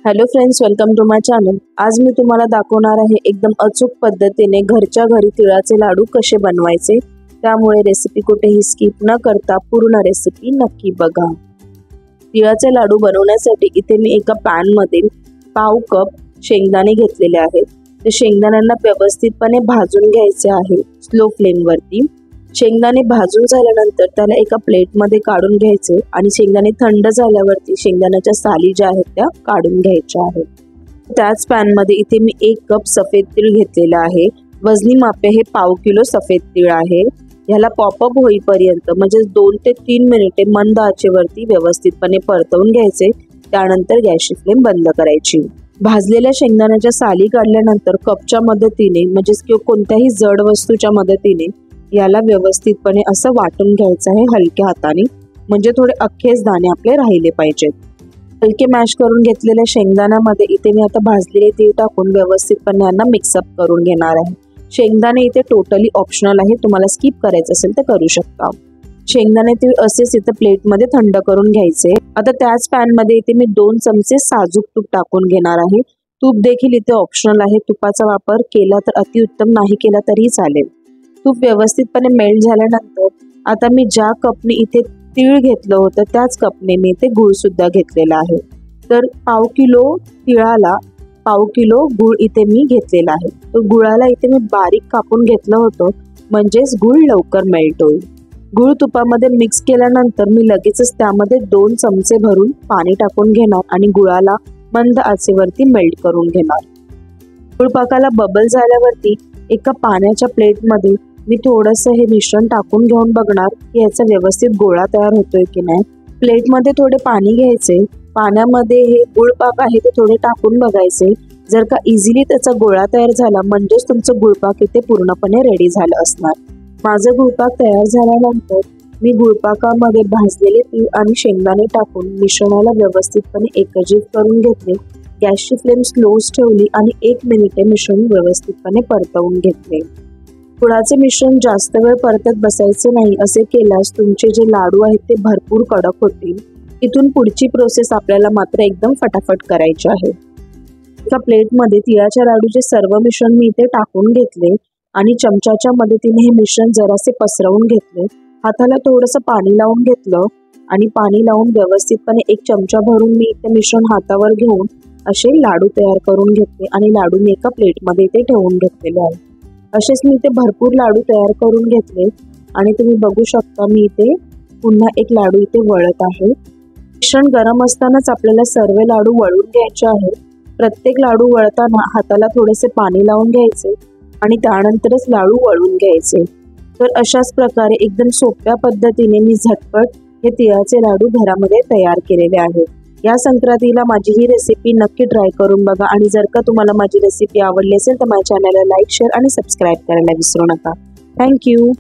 Hello friends, welcome to my channel. आज मी तुम्हाला दाखवणार आहे एकदम अचूक पद्धतीने घरच्या घरी तिळाचे लाडू कसे बनवायचे। त्यामुळे रेसिपी कुठेही स्किप न करता पूर्ण रेसिपी नक्की बघा। तिळाचे लाडू बनवण्यासाठी इथे मी एका पॅन मध्ये पाव कप शेंगदाणे घेतलेले आहेत। ते शेंगदाण्यांना व्यवस्थितपणे भाजून घ्यायचे आहे स्लो फ्लेम वरती। शेंगदाणे भाजून झाल्यानंतर त्याला एका प्लेट मध्ये काढून घ्यायचे आणि शेंगदाणे थंड झाल्यावरती शेंगदाण्याच्या साली ज्या आहेत त्या काढून घ्यायच्या आहेत। त्याच पॅन मध्ये इथे मी 1 कप सफेद तीळ घेतलेला आहे। वजनी मापे हे पाव किलो सफेद तीळ आहे। याला पॉपअप होईपर्यंत म्हणजे 2 ते 3 मिनिटे मंद आचेवरती व्यवस्थितपणे परतवून घ्यायचे। त्यानंतर गॅसची फ्लेम बंद करायची। भाजलेल्या शेंगदाण्याच्या साली काढल्यानंतर कपच्या मदतीने म्हणजे कोणत्याही जड वस्तूच्या मदतीने याला व्यवस्थितपणे असं वाटून घ्यायचं आहे हलक्या हाताने, म्हणजे थोडे अख्खेच दाणे आपले राहिले पाहिजेत। हलके मॅश करून घेतलेल्या शेंगदाण्यामध्ये इथे मी आता भाजलेले तीळ टाकून व्यवस्थितपणे यांना मिक्सअप करून घेणार आहे। शेंगदाणे इथे टोटली ऑप्शनल आहे, तुम्हाला स्किप करायचं असेल तर करू शकता। शेंगदाणे तीळ असेच इथे प्लेटमध्ये थंड करून घ्यायचे। आता त्याच पॅन मध्ये इथे मी 2 चमचे साजूक तूप टाकून घेणार आहे। तूप देखील इथे ऑप्शनल आहे, तुपाचा वापर केला तर अतिउत्तम, नाही केला तरीही चालेल। तूप व्यवस्थितपणे मेल्ट झाल्यानंतर आता मी ज्या कपने इथे तीळ घेतलं होतं त्याच कपने मी इथे गूळ सुद्धा घेतलेला आहे। तर पाव किलो तिळाला पाव किलो गूळ इथे मी घेतलेला आहे। तो गुळाला इथे मी बारीक कापून घेतलं होतं, म्हणजेच गूळ लवकर मेल्ट होईल। गूळ तुपामध्ये मिक्स केल्यानंतर मी लगेचच त्यामध्ये 2 चमचे भरून पाणी टाकून घेणार आणि गुळाला मंद आचेवरती मेल्ट करून घेणार। गुळपाकाला बबल झाल्यावरती एका पाण्याच्या प्लेटमध्ये मी थोडंसं हे मिश्रण टाकून घेऊन बघणार की याचा व्यवस्थित गोळा तयार होतोय की नाही। प्लेटमध्ये थोडे पाणी घ्यायचे, पाण्यामध्ये हे गुळपाक आहे ते थोडे टाकून बघायचे। जर का इझिली त्याचा गोळा तयार झाला म्हणजेच तुमचं गुळपाक इथे पूर्णपणे रेडी झालं असणार। माझं गुळपाक तयार झाल्यानंतर मी गुळपाकामध्ये भाजलेले तीळ आणि शेंगदाणे टाकून मिश्रणाला व्यवस्थितपणे एकत्रित करून घेतले। गॅसची फ्लेम स्लोच ठेवली आणि 1 मिनिटे मिश्रण व्यवस्थितपणे परतवून घेतले। गुळाचे मिश्रण जास्त वेळ परतत बसायचे नाही, असे केल्यास तुमचे जे लाडू आहेत ते भरपूर कडक होतील। इथून पुढची प्रोसेस आपल्याला मात्र एकदम फटाफट करायची आहे। एका प्लेटमध्ये तिळाच्या लाडूचे सर्व मिश्रण मी इथे टाकून घेतले आणि चमच्याच्या मदतीने हे मिश्रण जरासे पसरवून घेतले। हाताला थोडंसं पाणी लावून घेतलं आणि पाणी लावून व्यवस्थितपणे 1 चमचा भरून मी इथे मिश्रण हातावर घेऊन असे लाडू तयार करून घेतले आणि लाडू मी एका प्लेटमध्ये इथे ठेवून घेतलेले आहे। असेच मी इथे भरपूर लाडू तयार करून घेतले आणि तुम्ही बघू शकता मी इथे पुन्हा एक लाडू इथे वळत आहे। मिश्रण गरम असतानाच आपल्याला सर्व लाडू वळून घ्यायचे आहेत। प्रत्येक लाडू वळताना हाताला थोडेसे पाणी लावून घ्यायचे आणि त्यानंतरच लाडू वळून घ्यायचे। तर अशाच प्रकारे एकदम सोप्या पद्धतीने मी झटपट हे तिळाचे लाडू घरामध्ये तयार केलेले आहेत। या संक्रांतीला माझी ही रेसिपी नक्की ट्राय करून बघा आणि जर का तुम्हाला माझी रेसिपी आवडली असेल तर माझ्या चॅनलला लाईक, शेअर आणि सबस्क्राईब करायला विसरू नका। थँक्यू।